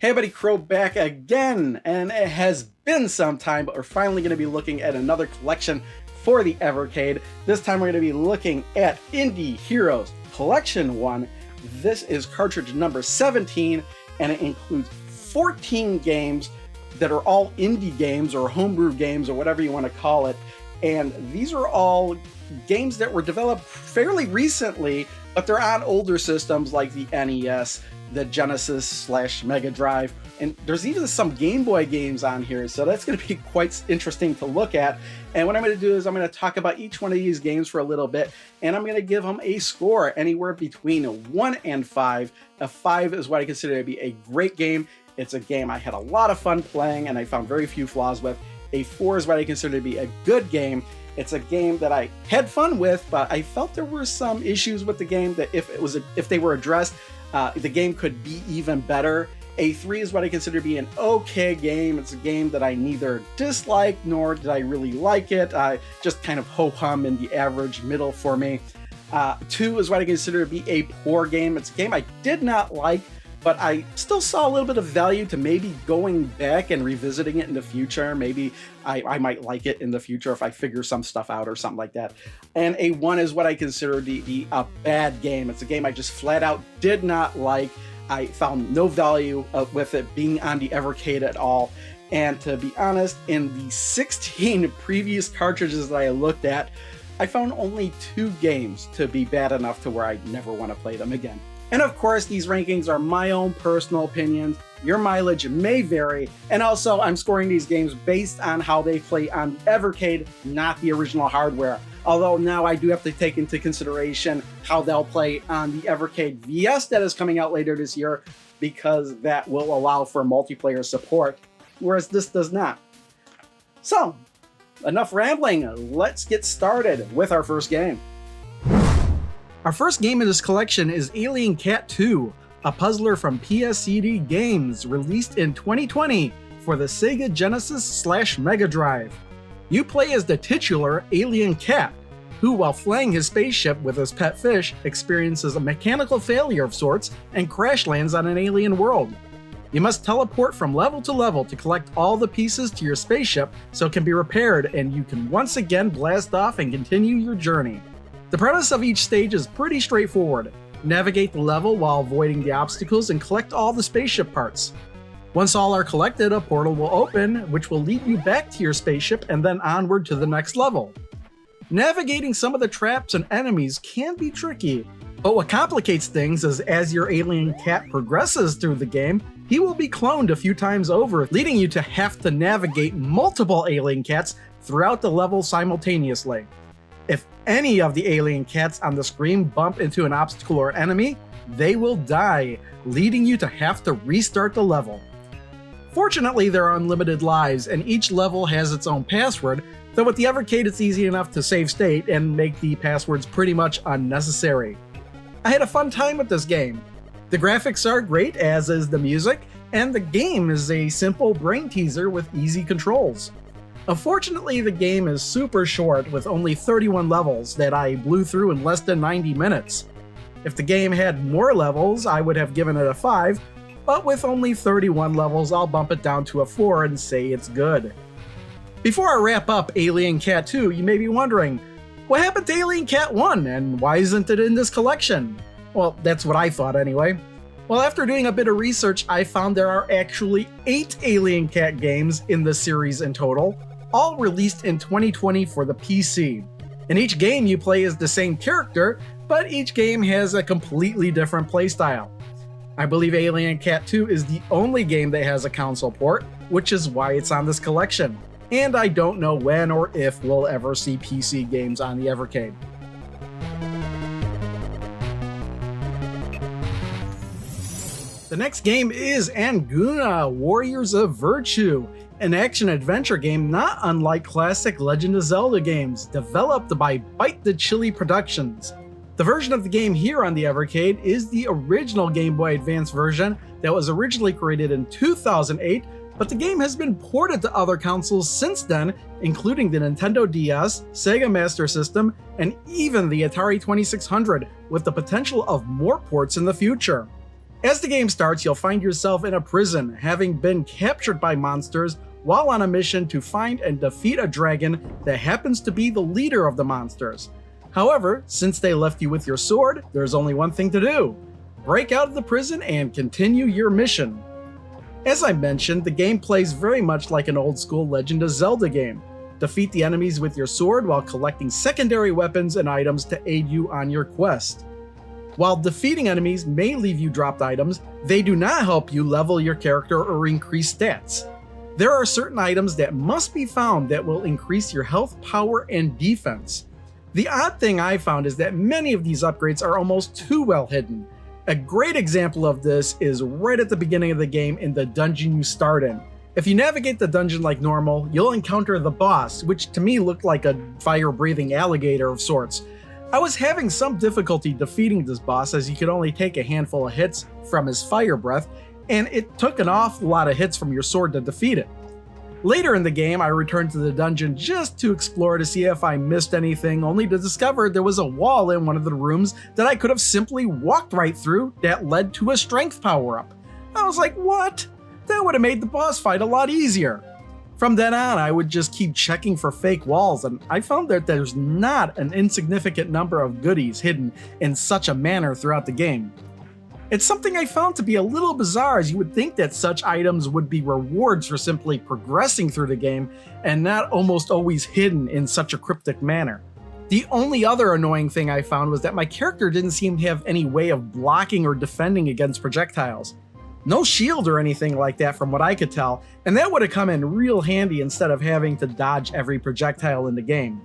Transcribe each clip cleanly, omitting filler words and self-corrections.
Hey buddy, Crow back again, and it has been some time, but we're finally going to be looking at another collection for the Evercade. This time we're going to be looking at Indie Heroes Collection 1. This is cartridge number 17, and it includes 14 games that are all indie games or homebrew games or whatever you want to call it. And these are all games that were developed fairly recently, but they're on older systems like the NES, the Genesis/Mega Drive, and there's even some Game Boy games on here, so that's going to be quite interesting to look at. And what I'm going to do is I'm going to talk about each one of these games for a little bit, and I'm going to give them a score anywhere between 1 and 5. A 5 is what I consider to be a great game. It's a game I had a lot of fun playing and I found very few flaws with. A 4 is what I consider to be a good game. It's a game that I had fun with, but I felt there were some issues with the game that if they were addressed, the game could be even better. A 3 is what I consider to be an okay game. It's a game that I neither disliked nor did I really like it. Just kind of ho-hum in the average middle for me. 2 is what I consider to be a poor game. It's a game I did not like, but I still saw a little bit of value to maybe going back and revisiting it in the future. Maybe I might like it in the future if I figure some stuff out or something like that. And a 1 is what I consider to be a bad game. It's a game I just flat out did not like. I found no value with it being on the Evercade at all. And to be honest, in the 16 previous cartridges that I looked at, I found only 2 games to be bad enough to where I never want to play them again. And of course, these rankings are my own personal opinions. Your mileage may vary. And also, I'm scoring these games based on how they play on Evercade, not the original hardware. Although now I do have to take into consideration how they'll play on the Evercade VS that is coming out later this year, because that will allow for multiplayer support, whereas this does not. So, enough rambling. Let's get started with our first game. Our first game in this collection is Alien Cat 2, a puzzler from PSCD Games, released in 2020 for the Sega Genesis/Mega Drive. You play as the titular Alien Cat, who, while flying his spaceship with his pet fish, experiences a mechanical failure of sorts and crash lands on an alien world. You must teleport from level to level to collect all the pieces to your spaceship so it can be repaired, and you can once again blast off and continue your journey. The premise of each stage is pretty straightforward. Navigate the level while avoiding the obstacles and collect all the spaceship parts. Once all are collected, a portal will open, which will lead you back to your spaceship and then onward to the next level. Navigating some of the traps and enemies can be tricky, but what complicates things is as your alien cat progresses through the game, he will be cloned a few times over, leading you to have to navigate multiple alien cats throughout the level simultaneously. If any of the alien cats on the screen bump into an obstacle or enemy, they will die, leading you to have to restart the level. Fortunately, there are unlimited lives, and each level has its own password, though with the Evercade it's easy enough to save state and make the passwords pretty much unnecessary. I had a fun time with this game. The graphics are great, as is the music, and the game is a simple brain teaser with easy controls. Unfortunately, the game is super short with only 31 levels that I blew through in less than 90 minutes. If the game had more levels, I would have given it a 5, but with only 31 levels, I'll bump it down to a 4 and say it's good. Before I wrap up Alien Cat 2, you may be wondering, what happened to Alien Cat 1 and why isn't it in this collection? Well, that's what I thought anyway. Well, after doing a bit of research, I found there are actually 8 Alien Cat games in the series in total, all released in 2020 for the PC. In each game you play as the same character, but each game has a completely different playstyle. I believe Alien Cat 2 is the only game that has a console port, which is why it's on this collection. And I don't know when or if we'll ever see PC games on the Evercade. The next game is Anguna, Warriors of Virtue, an action-adventure game not unlike classic Legend of Zelda games, developed by Bite the Chili Productions. The version of the game here on the Evercade is the original Game Boy Advance version that was originally created in 2008, but the game has been ported to other consoles since then, including the Nintendo DS, Sega Master System, and even the Atari 2600, with the potential of more ports in the future. As the game starts, you'll find yourself in a prison, having been captured by monsters while on a mission to find and defeat a dragon that happens to be the leader of the monsters. However, since they left you with your sword, there's only one thing to do: break out of the prison and continue your mission. As I mentioned, the game plays very much like an old school Legend of Zelda game. Defeat the enemies with your sword while collecting secondary weapons and items to aid you on your quest. While defeating enemies may leave you dropped items, they do not help you level your character or increase stats. There are certain items that must be found that will increase your health, power, and defense. The odd thing I found is that many of these upgrades are almost too well hidden. A great example of this is right at the beginning of the game in the dungeon you start in. If you navigate the dungeon like normal, you'll encounter the boss, which to me looked like a fire-breathing alligator of sorts. I was having some difficulty defeating this boss as he could only take a handful of hits from his fire breath, and it took an awful lot of hits from your sword to defeat it. Later in the game, I returned to the dungeon just to explore to see if I missed anything, only to discover there was a wall in one of the rooms that I could have simply walked right through that led to a strength power-up. I was like, what? That would have made the boss fight a lot easier. From then on, I would just keep checking for fake walls, and I found that there's not an insignificant number of goodies hidden in such a manner throughout the game. It's something I found to be a little bizarre, as you would think that such items would be rewards for simply progressing through the game and not almost always hidden in such a cryptic manner. The only other annoying thing I found was that my character didn't seem to have any way of blocking or defending against projectiles. No shield or anything like that from what I could tell, and that would have come in real handy instead of having to dodge every projectile in the game.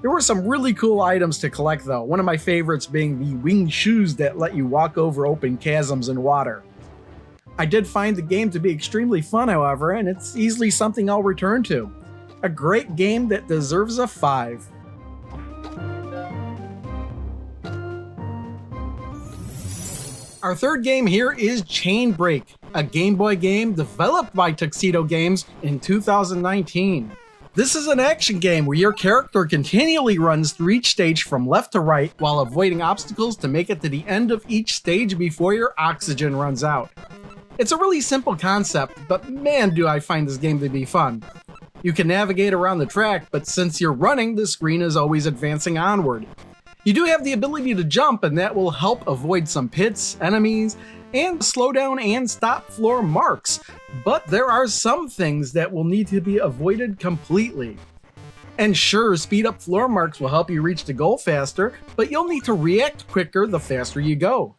There were some really cool items to collect though, one of my favorites being the winged shoes that let you walk over open chasms in water. I did find the game to be extremely fun, however, and it's easily something I'll return to. A great game that deserves a 5. Our third game here is Chain Break, a Game Boy game developed by Tuxedo Games in 2019. This is an action game where your character continually runs through each stage from left to right while avoiding obstacles to make it to the end of each stage before your oxygen runs out. It's a really simple concept, but man do I find this game to be fun. You can navigate around the track, but since you're running, the screen is always advancing onward. You do have the ability to jump, and that will help avoid some pits, enemies, and slow down and stop floor marks, but there are some things that will need to be avoided completely. And sure, speed up floor marks will help you reach the goal faster, but you'll need to react quicker the faster you go.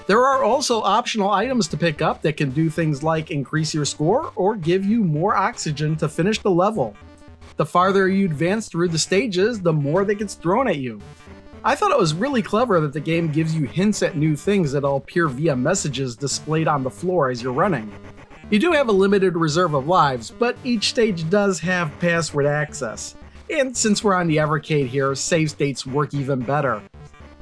There are also optional items to pick up that can do things like increase your score or give you more oxygen to finish the level. The farther you advance through the stages, the more that gets thrown at you. I thought it was really clever that the game gives you hints at new things that'll appear via messages displayed on the floor as you're running. You do have a limited reserve of lives, but each stage does have password access. And since we're on the Evercade here, save states work even better.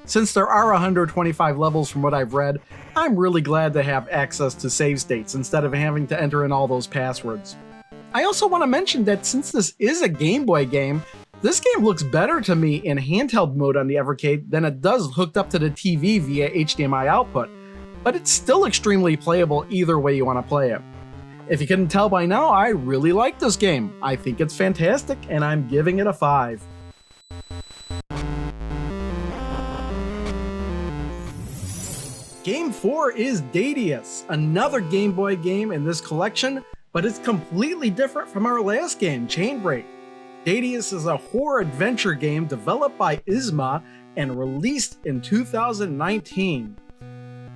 Since there are 125 levels from what I've read, I'm really glad to have access to save states instead of having to enter in all those passwords. I also want to mention that since this is a Game Boy game, this game looks better to me in handheld mode on the Evercade than it does hooked up to the TV via HDMI output, but it's still extremely playable either way you want to play it. If you couldn't tell by now, I really like this game. I think it's fantastic, and I'm giving it a 5. Game 4 is Deadeus, another Game Boy game in this collection, but it's completely different from our last game, Chain Break. Deadeus is a horror adventure game developed by Isma and released in 2019.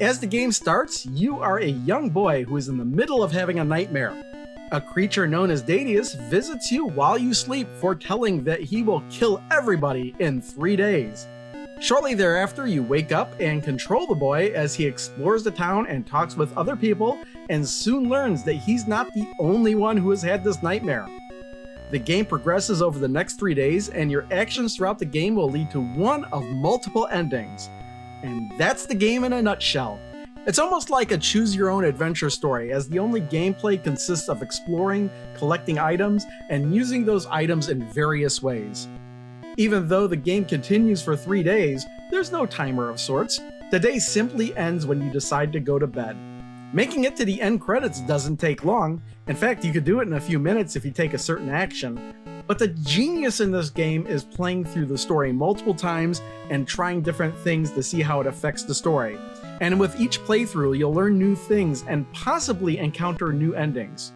As the game starts, you are a young boy who is in the middle of having a nightmare. A creature known as Deadeus visits you while you sleep, foretelling that he will kill everybody in 3 days. Shortly thereafter, you wake up and control the boy as he explores the town and talks with other people, and soon learns that he's not the only one who has had this nightmare. The game progresses over the next 3 days, and your actions throughout the game will lead to one of multiple endings. And that's the game in a nutshell. It's almost like a choose-your-own-adventure story, as the only gameplay consists of exploring, collecting items, and using those items in various ways. Even though the game continues for 3 days, there's no timer of sorts. The day simply ends when you decide to go to bed. Making it to the end credits doesn't take long. In fact, you could do it in a few minutes if you take a certain action. But the genius in this game is playing through the story multiple times and trying different things to see how it affects the story. And with each playthrough, you'll learn new things and possibly encounter new endings.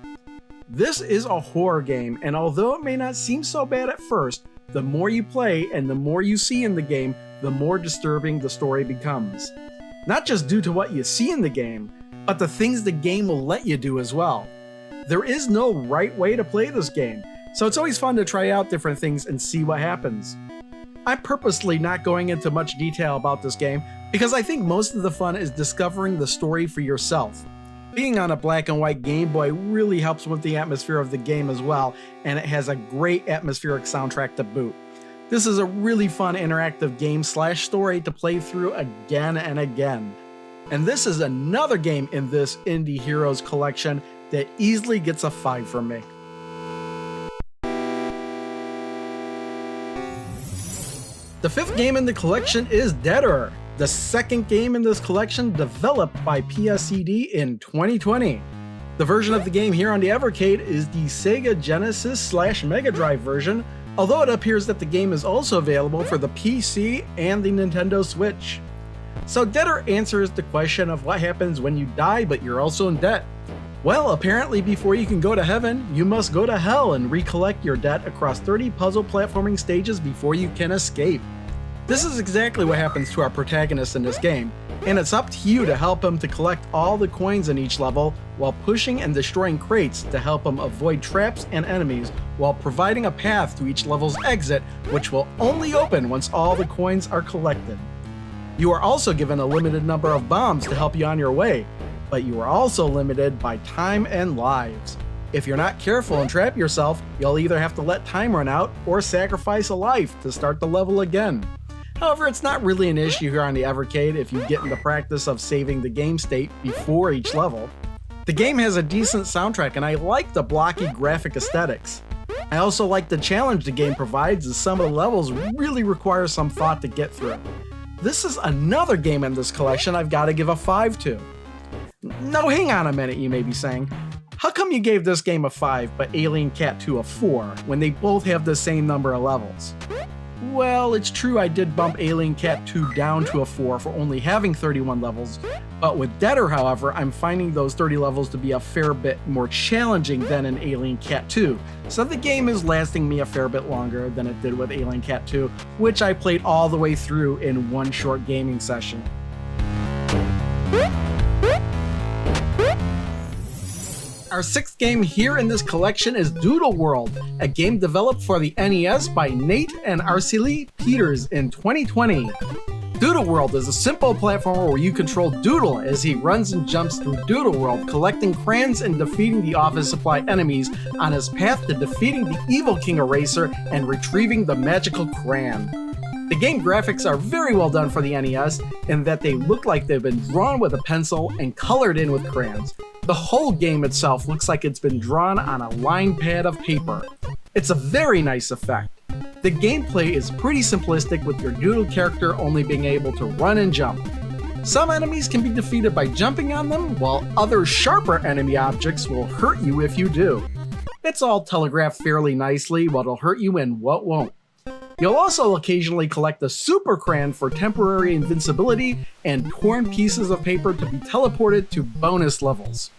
This is a horror game, and although it may not seem so bad at first, the more you play and the more you see in the game, the more disturbing the story becomes. Not just due to what you see in the game, but the things the game will let you do as well. There is no right way to play this game, so it's always fun to try out different things and see what happens. I'm purposely not going into much detail about this game because I think most of the fun is discovering the story for yourself. Being on a black and white Game Boy really helps with the atmosphere of the game as well, and it has a great atmospheric soundtrack to boot. This is a really fun interactive game / story to play through again and again. And this is another game in this Indie Heroes collection that easily gets a 5 from me. The 5th game in the collection is Debtor, the 2nd game in this collection developed by PSCD in 2020. The version of the game here on the Evercade is the Sega Genesis / Mega Drive version, although it appears that the game is also available for the PC and the Nintendo Switch. So Debtor answers the question of what happens when you die but you're also in debt. Well, apparently before you can go to heaven, you must go to hell and recollect your debt across 30 puzzle platforming stages before you can escape. This is exactly what happens to our protagonist in this game, and it's up to you to help him to collect all the coins in each level while pushing and destroying crates to help him avoid traps and enemies while providing a path to each level's exit, which will only open once all the coins are collected. You are also given a limited number of bombs to help you on your way, but you are also limited by time and lives. If you're not careful and trap yourself, you'll either have to let time run out or sacrifice a life to start the level again. However, it's not really an issue here on the Evercade if you get in the practice of saving the game state before each level. The game has a decent soundtrack and I like the blocky graphic aesthetics. I also like the challenge the game provides as some of the levels really require some thought to get through. This is another game in this collection I've got to give a 5 to. No, hang on a minute, you may be saying. How come you gave this game a 5 but Alien Cat 2 a 4 when they both have the same number of levels? Well, it's true I did bump Alien Cat 2 down to a 4 for only having 31 levels, but with Debtor, however, I'm finding those 30 levels to be a fair bit more challenging than in Alien Cat 2, so the game is lasting me a fair bit longer than it did with Alien Cat 2, which I played all the way through in one short gaming session. Our 6th game here in this collection is Doodle World, a game developed for the NES by Nate and Arceli Peters in 2020. Doodle World is a simple platformer where you control Doodle as he runs and jumps through Doodle World, collecting crayons and defeating the office supply enemies on his path to defeating the evil King Eraser and retrieving the magical crayon. The game graphics are very well done for the NES in that they look like they've been drawn with a pencil and colored in with crayons. The whole game itself looks like it's been drawn on a line pad of paper. It's a very nice effect. The gameplay is pretty simplistic with your Doodle character only being able to run and jump. Some enemies can be defeated by jumping on them, while other sharper enemy objects will hurt you if you do. It's all telegraphed fairly nicely what'll hurt you and what won't. You'll also occasionally collect a super crayon for temporary invincibility and torn pieces of paper to be teleported to bonus levels.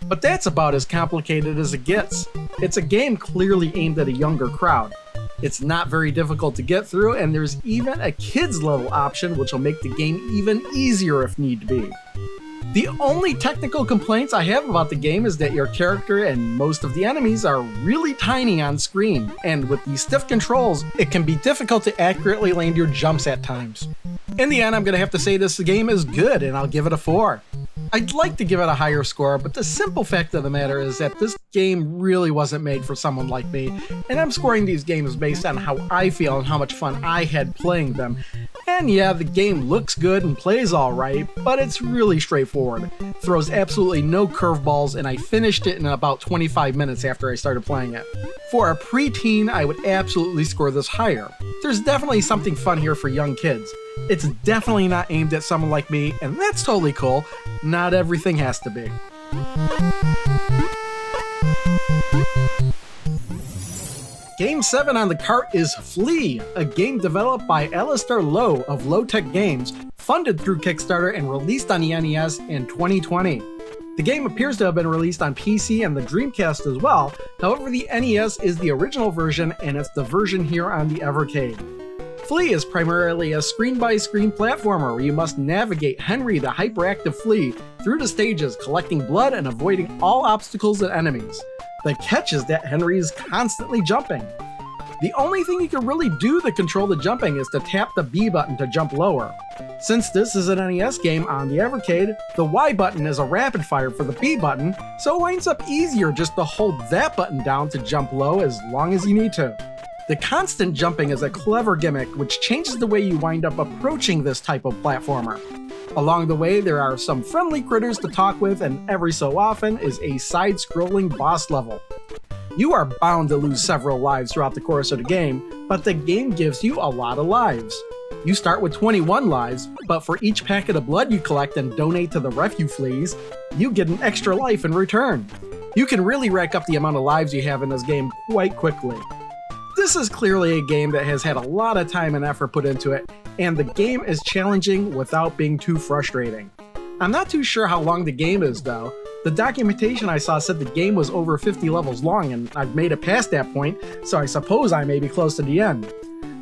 But that's about as complicated as it gets. It's a game clearly aimed at a younger crowd. It's not very difficult to get through, and there's even a kids level option which will make the game even easier if need be. The only technical complaints I have about the game is that your character and most of the enemies are really tiny on screen, and with these stiff controls, it can be difficult to accurately land your jumps at times. In the end, I'm going to have to say this game is good, and I'll give it a 4. I'd like to give it a higher score, but the simple fact of the matter is that this game really wasn't made for someone like me, and I'm scoring these games based on how I feel and how much fun I had playing them. And yeah, the game looks good and plays alright, but it's really straightforward. Throws absolutely no curveballs, and I finished it in about 25 minutes after I started playing it. For a preteen, I would absolutely score this higher. There's definitely something fun here for young kids. It's definitely not aimed at someone like me, and that's totally cool. Not everything has to be. Game 7 on the cart is Flea, a game developed by Alistair Lowe of Low Tech Games, funded through Kickstarter and released on the NES in 2020. The game appears to have been released on PC and the Dreamcast as well, however the NES is the original version and it's the version here on the Evercade. Flea is primarily a screen-by-screen platformer where you must navigate Henry the hyperactive Flea through the stages, collecting blood and avoiding all obstacles and enemies. The catch is that Henry is constantly jumping. The only thing you can really do to control the jumping is to tap the B button to jump lower. Since this is an NES game on the Evercade, the Y button is a rapid fire for the B button, so it winds up easier just to hold that button down to jump low as long as you need to. The constant jumping is a clever gimmick which changes the way you wind up approaching this type of platformer. Along the way, there are some friendly critters to talk with, and every so often is a side-scrolling boss level. You are bound to lose several lives throughout the course of the game, but the game gives you a lot of lives. You start with 21 lives, but for each packet of blood you collect and donate to the Refuge Fleas, you get an extra life in return. You can really rack up the amount of lives you have in this game quite quickly. This is clearly a game that has had a lot of time and effort put into it, and the game is challenging without being too frustrating. I'm not too sure how long the game is though. The documentation I saw said the game was over 50 levels long, and I've made it past that point, so I suppose I may be close to the end.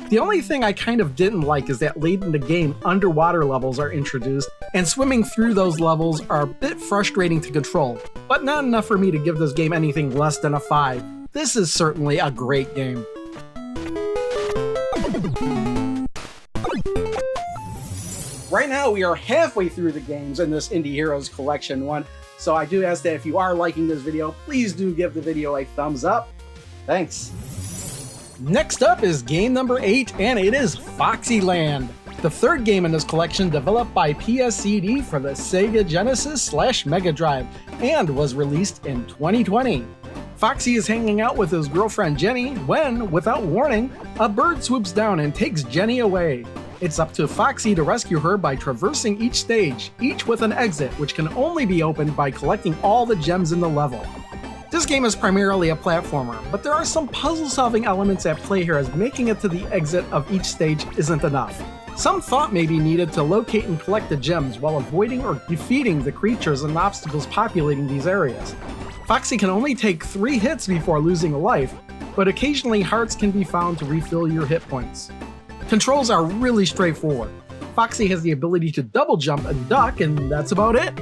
The only thing I kind of didn't like is that late in the game, underwater levels are introduced, and swimming through those levels are a bit frustrating to control, but not enough for me to give this game anything less than a 5. This is certainly a great game. Right now, we are halfway through the games in this Indie Heroes Collection 1, so I do ask that if you are liking this video, please do give the video a thumbs up. Thanks. Next up is game number 8, and it is FoxyLand, the third game in this collection developed by PSCD for the Sega Genesis/Mega Drive, and was released in 2020. Foxy is hanging out with his girlfriend Jenny when, without warning, a bird swoops down and takes Jenny away. It's up to Foxy to rescue her by traversing each stage, each with an exit which can only be opened by collecting all the gems in the level. This game is primarily a platformer, but there are some puzzle-solving elements at play here as making it to the exit of each stage isn't enough. Some thought may be needed to locate and collect the gems while avoiding or defeating the creatures and obstacles populating these areas. Foxy can only take 3 hits before losing a life, but occasionally hearts can be found to refill your hit points. Controls are really straightforward. Foxy has the ability to double jump and duck, and that's about it.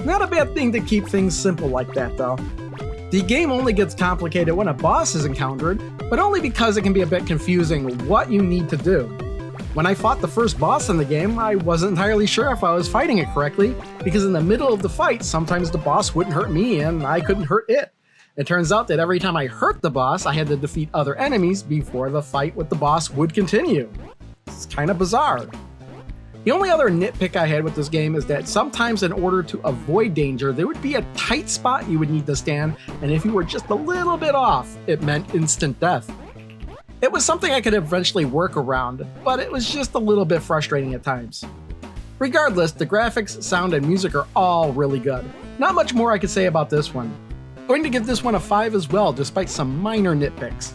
Not a bad thing to keep things simple like that though. The game only gets complicated when a boss is encountered, but only because it can be a bit confusing what you need to do. When I fought the first boss in the game, I wasn't entirely sure if I was fighting it correctly, because in the middle of the fight, sometimes the boss wouldn't hurt me and I couldn't hurt it. It turns out that every time I hurt the boss, I had to defeat other enemies before the fight with the boss would continue. It's kind of bizarre. The only other nitpick I had with this game is that sometimes in order to avoid danger, there would be a tight spot you would need to stand, and if you were just a little bit off, it meant instant death. It was something I could eventually work around, but it was just a little bit frustrating at times. Regardless, the graphics, sound, and music are all really good. Not much more I could say about this one. I'm going to give this one a 5 as well, despite some minor nitpicks.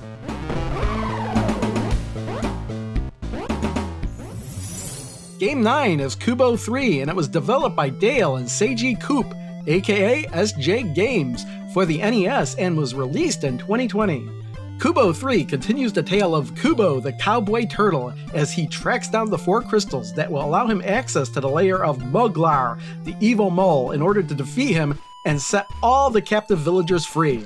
Game 9 is Kubo 3, and it was developed by Dale and Seiji Coop, aka SJ Games, for the NES and was released in 2020. Kubo 3 continues the tale of Kubo the cowboy turtle as he tracks down the 4 crystals that will allow him access to the lair of Muglar, the evil mole, in order to defeat him and set all the captive villagers free.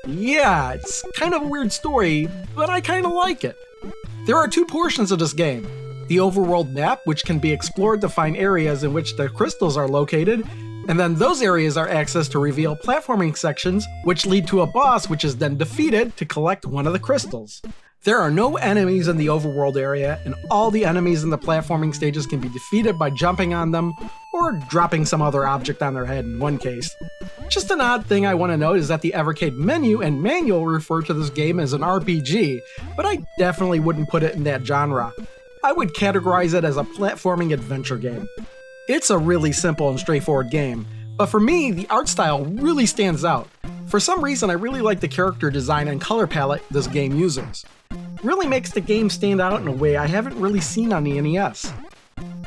Yeah, it's kind of a weird story, but I kind of like it. There are 2 portions of this game. The overworld map, which can be explored to find areas in which the crystals are located, and then those areas are accessed to reveal platforming sections, which lead to a boss which is then defeated to collect one of the crystals. There are no enemies in the overworld area, and all the enemies in the platforming stages can be defeated by jumping on them, or dropping some other object on their head in one case. Just an odd thing I want to note is that the Evercade menu and manual refer to this game as an RPG, but I definitely wouldn't put it in that genre. I would categorize it as a platforming adventure game. It's a really simple and straightforward game, but for me, the art style really stands out. For some reason, I really like the character design and color palette this game uses. Really makes the game stand out in a way I haven't really seen on the NES.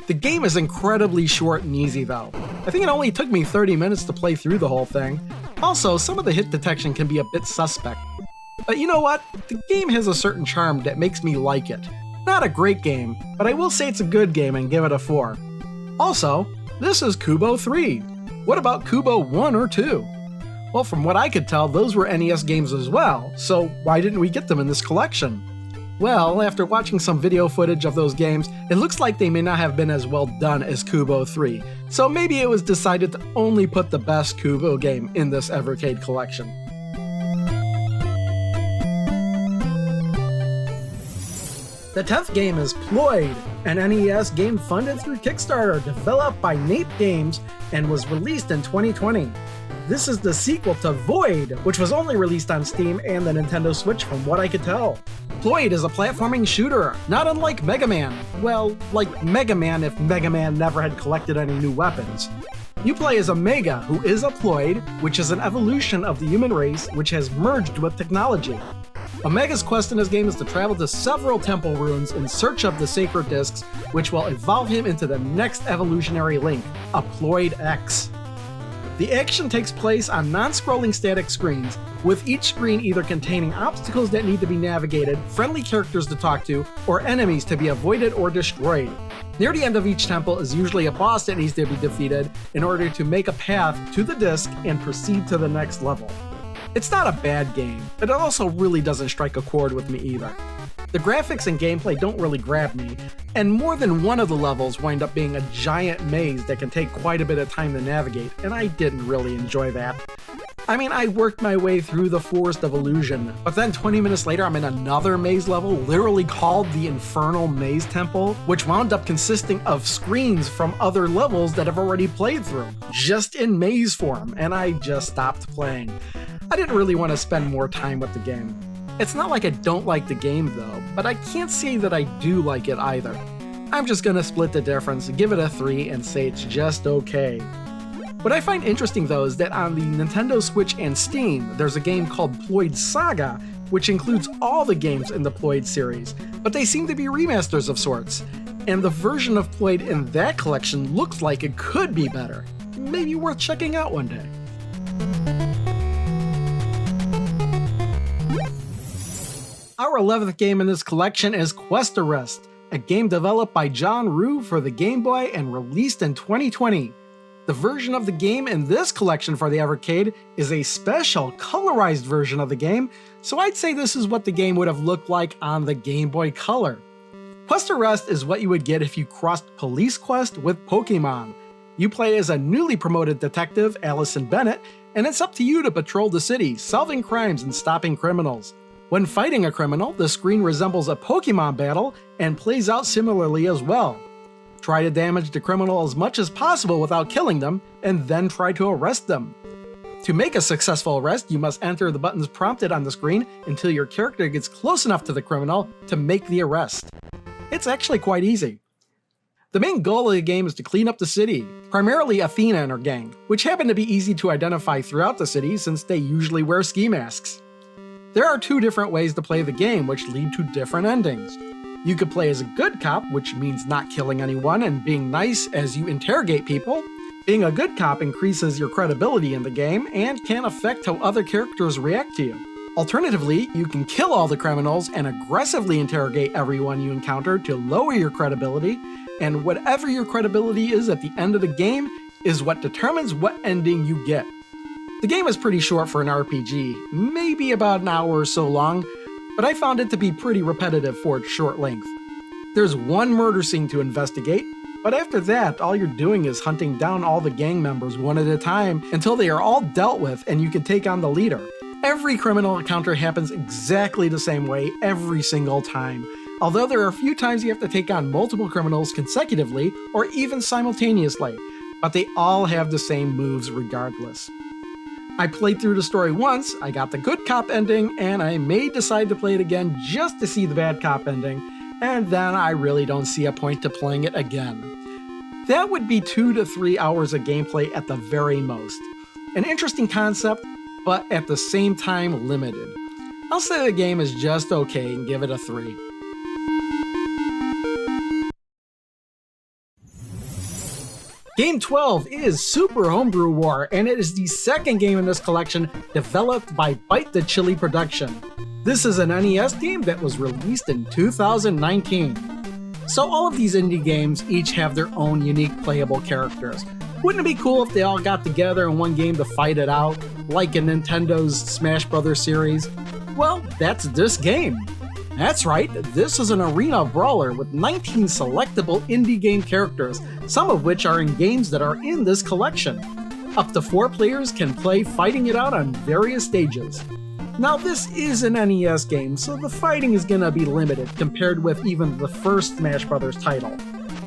The game is incredibly short and easy though. I think it only took me 30 minutes to play through the whole thing. Also, some of the hit detection can be a bit suspect. But you know what? The game has a certain charm that makes me like it. Not a great game, but I will say it's a good game and give it a 4. Also, this is Kubo 3. What about Kubo 1 or 2? Well, from what I could tell, those were NES games as well, so why didn't we get them in this collection? Well, after watching some video footage of those games, it looks like they may not have been as well done as Kubo 3, so maybe it was decided to only put the best Kubo game in this Evercade collection. The 10th game is Ploid, an NES game funded through Kickstarter, developed by Nape Games, and was released in 2020. This is the sequel to Void, which was only released on Steam and the Nintendo Switch from what I could tell. Ploid is a platforming shooter, not unlike Mega Man. Well, like Mega Man if Mega Man never had collected any new weapons. You play as a Mega, who is a Ploid, which is an evolution of the human race which has merged with technology. Omega's quest in this game is to travel to several temple ruins in search of the sacred discs, which will evolve him into the next evolutionary link, a Ploid X. The action takes place on non-scrolling static screens, with each screen either containing obstacles that need to be navigated, friendly characters to talk to, or enemies to be avoided or destroyed. Near the end of each temple is usually a boss that needs to be defeated in order to make a path to the disc and proceed to the next level. It's not a bad game, but it also really doesn't strike a chord with me either. The graphics and gameplay don't really grab me, and more than one of the levels wind up being a giant maze that can take quite a bit of time to navigate, and I didn't really enjoy that. I mean, I worked my way through the Forest of Illusion, but then 20 minutes later I'm in another maze level, literally called the Infernal Maze Temple, which wound up consisting of screens from other levels that I've already played through, just in maze form, and I just stopped playing. I didn't really want to spend more time with the game. It's not like I don't like the game though, but I can't say that I do like it either. I'm just gonna split the difference, give it a 3, and say it's just okay. What I find interesting though is that on the Nintendo Switch and Steam, there's a game called Ploid Saga, which includes all the games in the Ploid series, but they seem to be remasters of sorts, and the version of Ploid in that collection looks like it could be better. Maybe worth checking out one day. Our 11th game in this collection is Quest Arrest, a game developed by John Rue for the Game Boy and released in 2020. The version of the game in this collection for the Evercade is a special colorized version of the game, so I'd say this is what the game would have looked like on the Game Boy Color. Quest Arrest is what you would get if you crossed Police Quest with Pokemon. You play as a newly promoted detective, Allison Bennett, and it's up to you to patrol the city, solving crimes and stopping criminals. When fighting a criminal, the screen resembles a Pokemon battle and plays out similarly as well. Try to damage the criminal as much as possible without killing them, and then try to arrest them. To make a successful arrest, you must enter the buttons prompted on the screen until your character gets close enough to the criminal to make the arrest. It's actually quite easy. The main goal of the game is to clean up the city, primarily Athena and her gang, which happen to be easy to identify throughout the city since they usually wear ski masks. There are 2 different ways to play the game, which lead to different endings. You could play as a good cop, which means not killing anyone and being nice as you interrogate people. Being a good cop increases your credibility in the game and can affect how other characters react to you. Alternatively, you can kill all the criminals and aggressively interrogate everyone you encounter to lower your credibility, and whatever your credibility is at the end of the game is what determines what ending you get. The game is pretty short for an RPG, maybe about an hour or so long, but I found it to be pretty repetitive for its short length. There's one murder scene to investigate, but after that, all you're doing is hunting down all the gang members one at a time until they are all dealt with and you can take on the leader. Every criminal encounter happens exactly the same way every single time, although there are a few times you have to take on multiple criminals consecutively or even simultaneously, but they all have the same moves regardless. I played through the story once, I got the good cop ending, and I may decide to play it again just to see the bad cop ending, and then I really don't see a point to playing it again. That would be 2 to 3 hours of gameplay at the very most. An interesting concept, but at the same time limited. I'll say the game is just okay and give it a 3. Game 12 is Super Homebrew War, and it is the second game in this collection developed by Bite the Chili Production. This is an NES game that was released in 2019. So all of these indie games each have their own unique playable characters. Wouldn't it be cool if they all got together in one game to fight it out, like in Nintendo's Smash Bros. Series? Well, that's this game. That's right, this is an arena brawler with 19 selectable indie game characters, some of which are in games that are in this collection. Up to 4 players can play fighting it out on various stages. Now this is an NES game, so the fighting is gonna be limited compared with even the first Smash Bros. Title.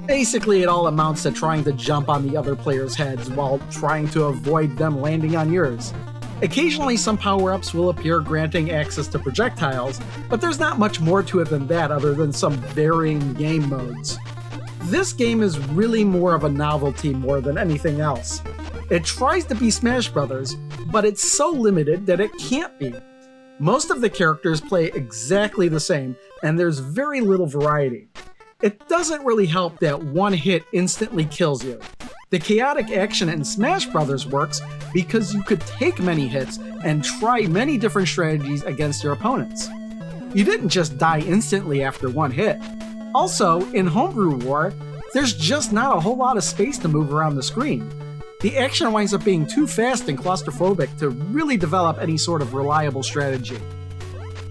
Basically, it all amounts to trying to jump on the other players' heads while trying to avoid them landing on yours. Occasionally some power-ups will appear granting access to projectiles, but there's not much more to it than that other than some varying game modes. This game is really more of a novelty more than anything else. It tries to be Smash Bros., but it's so limited that it can't be. Most of the characters play exactly the same, and there's very little variety. It doesn't really help that one hit instantly kills you. The chaotic action in Smash Bros. Works because you could take many hits and try many different strategies against your opponents. You didn't just die instantly after one hit. Also, in Homebrew War, there's just not a whole lot of space to move around the screen. The action winds up being too fast and claustrophobic to really develop any sort of reliable strategy.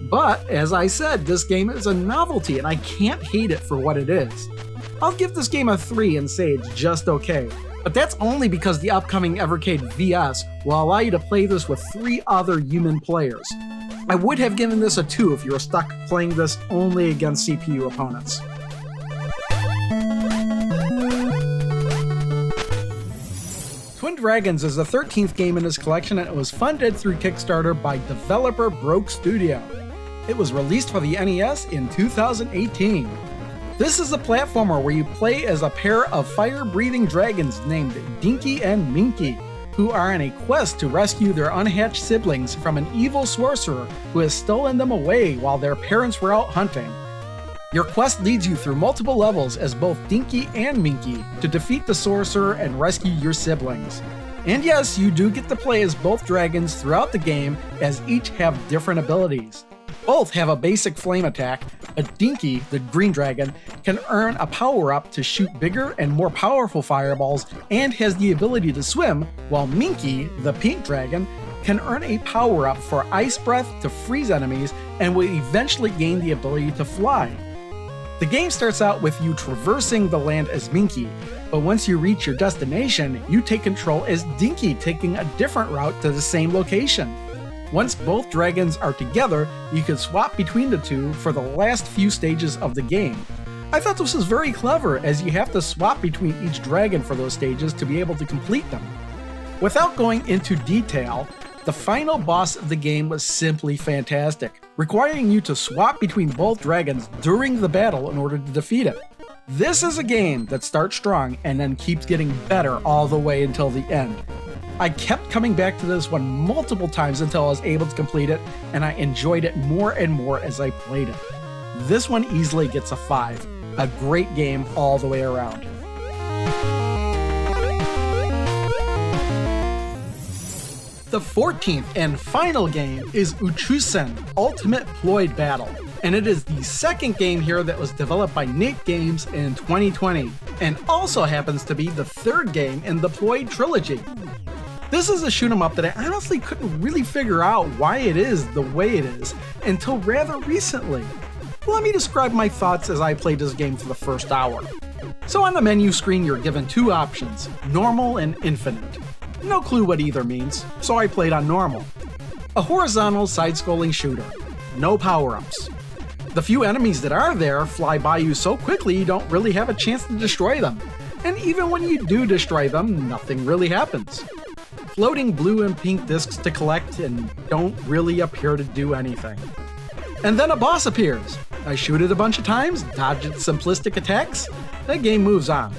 But, as I said, this game is a novelty and I can't hate it for what it is. I'll give this game a 3 and say it's just okay. But that's only because the upcoming Evercade VS will allow you to play this with 3 other human players. I would have given this a 2 if you were stuck playing this only against CPU opponents. Twin Dragons is the 13th game in this collection and it was funded through Kickstarter by developer Broke Studio. It was released for the NES in 2018. This is a platformer where you play as a pair of fire-breathing dragons named Dinky and Minky, who are on a quest to rescue their unhatched siblings from an evil sorcerer who has stolen them away while their parents were out hunting. Your quest leads you through multiple levels as both Dinky and Minky to defeat the sorcerer and rescue your siblings. And yes, you do get to play as both dragons throughout the game, as each have different abilities. Both have a basic flame attack, but Dinky, the green dragon, can earn a power-up to shoot bigger and more powerful fireballs and has the ability to swim, while Minky, the pink dragon, can earn a power-up for ice breath to freeze enemies and will eventually gain the ability to fly. The game starts out with you traversing the land as Minky, but once you reach your destination, you take control as Dinky, taking a different route to the same location. Once both dragons are together, you can swap between the two for the last few stages of the game. I thought this was very clever, as you have to swap between each dragon for those stages to be able to complete them. Without going into detail, the final boss of the game was simply fantastic, requiring you to swap between both dragons during the battle in order to defeat it. This is a game that starts strong and then keeps getting better all the way until the end. I kept coming back to this one multiple times until I was able to complete it, and I enjoyed it more and more as I played it. This one easily gets a 5. A great game all the way around. The 14th and final game is Uchusen Ultimate Ploid Battle, and it is the second game here that was developed by Nate Games in 2020, and also happens to be the third game in the Ploid trilogy. This is a shoot 'em up that I honestly couldn't really figure out why it is the way it is until rather recently. Let me describe my thoughts as I played this game for the first hour. So on the menu screen you're given 2 options, normal and infinite. No clue what either means, so I played on normal. A horizontal side-scrolling shooter. No power-ups. The few enemies that are there fly by you so quickly you don't really have a chance to destroy them. And even when you do destroy them, nothing really happens. Floating blue and pink discs to collect and don't really appear to do anything. And then a boss appears. I shoot it a bunch of times, dodge its simplistic attacks, that game moves on.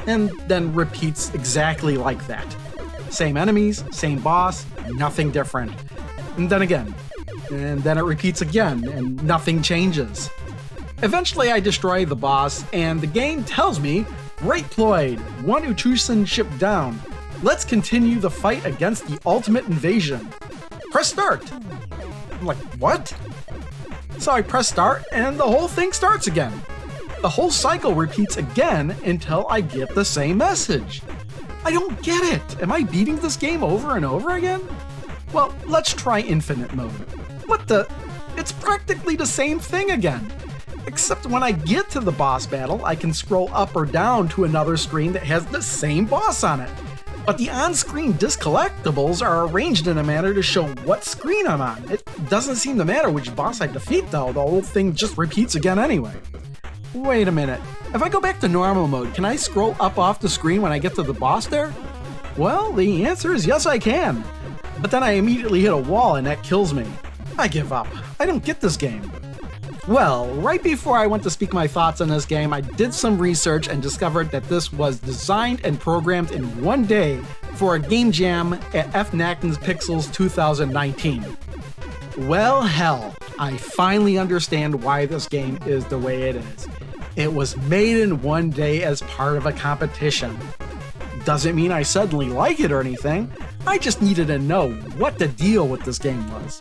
And then repeats exactly like that. Same enemies, same boss, nothing different. And then again. And then it repeats again, and nothing changes. Eventually I destroy the boss, and the game tells me, "Great Ploid, one Uchusen ship down. Let's continue the fight against the ultimate invasion. Press start." I'm like, what? So I press start, and the whole thing starts again. The whole cycle repeats again until I get the same message. I don't get it. Am I beating this game over and over again? Well, let's try infinite mode. What the? It's practically the same thing again. Except when I get to the boss battle, I can scroll up or down to another screen that has the same boss on it. But the on-screen disc collectibles are arranged in a manner to show what screen I'm on. It doesn't seem to matter which boss I defeat though, the whole thing just repeats again anyway. Wait a minute, if I go back to normal mode, can I scroll up off the screen when I get to the boss there? Well, the answer is yes I can. But then I immediately hit a wall and that kills me. I give up. I don't get this game. Well, right before I went to speak my thoughts on this game, I did some research and discovered that this was designed and programmed in one day for a game jam at F. Nackton's Pixels 2019. Well, hell, I finally understand why this game is the way it is. It was made in one day as part of a competition. Doesn't mean I suddenly like it or anything, I just needed to know what the deal with this game was.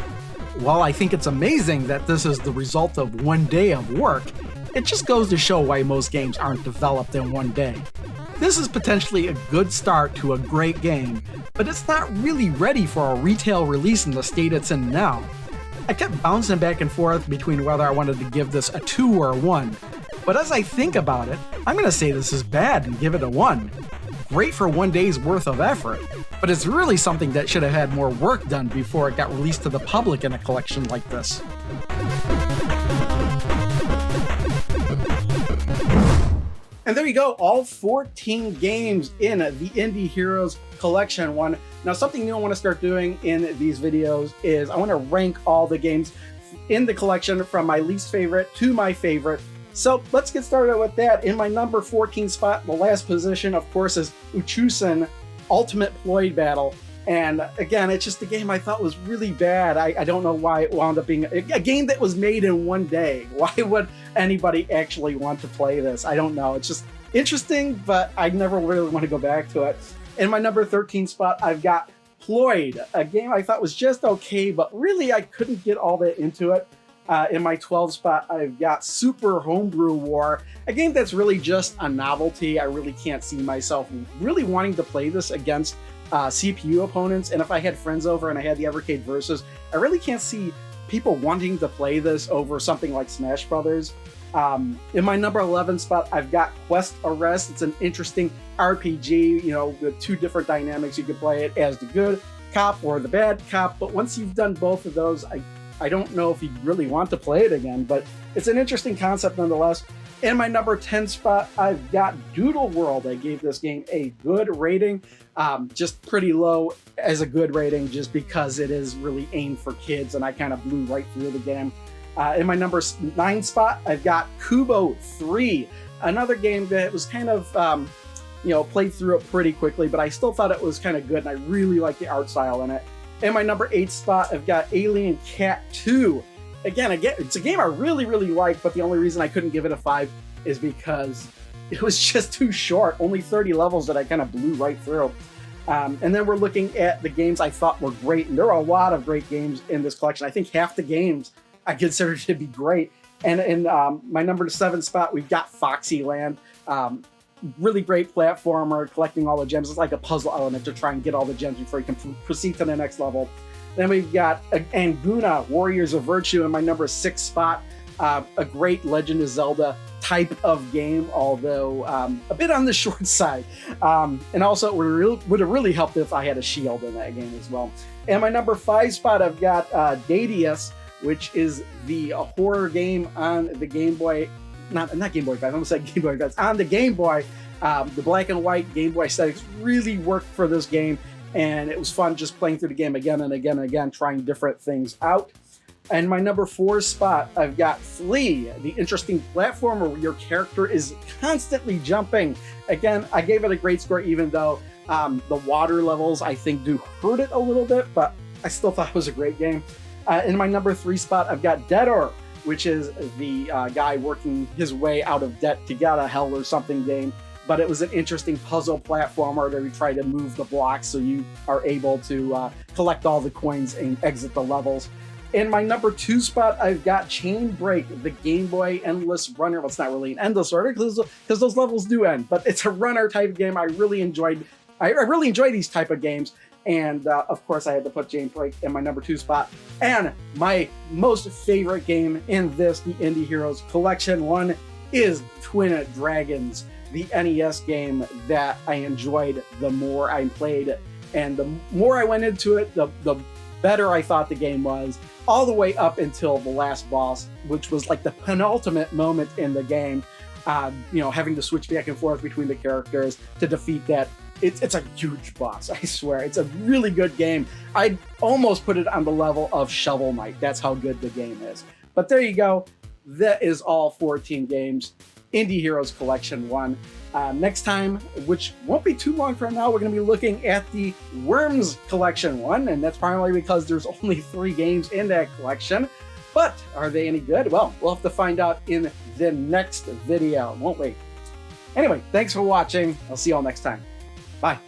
While I think it's amazing that this is the result of one day of work, it just goes to show why most games aren't developed in one day. This is potentially a good start to a great game, but it's not really ready for a retail release in the state it's in now. I kept bouncing back and forth between whether I wanted to give this a 2 or a 1, but as I think about it, I'm gonna say this is bad and give it a 1. Great for one day's worth of effort, but it's really something that should have had more work done before it got released to the public in a collection like this. And there you go, all 14 games in the Indie Heroes Collection 1. Now, something new I want to start doing in these videos is I want to rank all the games in the collection from my least favorite to my favorite. So let's get started with that. In my number 14 spot, the last position, of course, is Uchusen Ultimate Ploid Battle. And again, it's just a game I thought was really bad. I don't know why it wound up being a game that was made in one day. Why would anybody actually want to play this? I don't know. It's just interesting, but I never really want to go back to it. In my number 13 spot, I've got Ploid, a game I thought was just okay, but really I couldn't get all that into it. In my 12 spot, I've got Super Homebrew War, a game that's really just a novelty. I really can't see myself really wanting to play this against CPU opponents. And if I had friends over and I had the Evercade Versus, I really can't see people wanting to play this over something like Smash Brothers. In my number 11 spot, I've got Quest Arrest. It's an interesting RPG, you know, with two different dynamics. You can play it as the good cop or the bad cop, but once you've done both of those, I don't know if you really want to play it again, but it's an interesting concept nonetheless. In my number 10 spot, I've got Doodle World. I gave this game a good rating, just pretty low as a good rating, just because it is really aimed for kids, and I kind of blew right through the game. In my number 9 spot, I've got Kubo 3, another game that was kind of, played through it pretty quickly, but I still thought it was kind of good, and I really like the art style in it. In my number 8 spot, I've got Alien Cat 2. Again, it's a game I really, really like, but the only reason I couldn't give it a 5 is because it was just too short. Only 30 levels that I kind of blew right through. And then we're looking at the games I thought were great, and there are a lot of great games in this collection. I think half the games I consider to be great. And in my number 7 spot, we've got FoxyLand. Really great platformer, collecting all the gems. It's like a puzzle element to try and get all the gems before you can proceed to the next level. Then we've got Anguna, Warriors of Virtue, in my number 6 spot. A great Legend of Zelda type of game, although a bit on the short side. And also, it would have really helped if I had a shield in that game as well. And my number 5 spot, I've got Deadeus, which is the horror game on the Game Boy. Not Game Boy Advance, I almost said Game Boy Advance. On the Game Boy, the black and white Game Boy aesthetics really worked for this game, and it was fun just playing through the game again and again and again, trying different things out. And my number 4 spot, I've got Flea, the interesting platformer where your character is constantly jumping. Again, I gave it a great score, even though the water levels, I think, do hurt it a little bit, but I still thought it was a great game. In my number 3 spot, I've got Debtor, which is the guy working his way out of debt to get a hell or something game. But it was an interesting puzzle platformer where you try to move the blocks so you are able to collect all the coins and exit the levels. In my number 2 spot, I've got Chain Break, the Game Boy Endless Runner. Well, it's not really an endless runner because those levels do end, but it's a runner type game. I really enjoy these type of games. And of course, I had to put Chain Break in my number 2 spot. And my most favorite game in this, the Indie Heroes Collection 1, is Twin Dragons, the NES game that I enjoyed the more I played. And the more I went into it, the better I thought the game was, all the way up until the last boss, which was like the penultimate moment in the game. Having to switch back and forth between the characters to defeat that. It's a huge boss, I swear. It's a really good game. I'd almost put it on the level of Shovel Knight. That's how good the game is. But there you go. That is all 14 games. Indie Heroes Collection 1. Next time, which won't be too long from now, we're going to be looking at the Worms Collection 1, and that's primarily because there's only 3 games in that collection. But are they any good? Well, we'll have to find out in the next video, won't we? Anyway, thanks for watching. I'll see you all next time. Bye.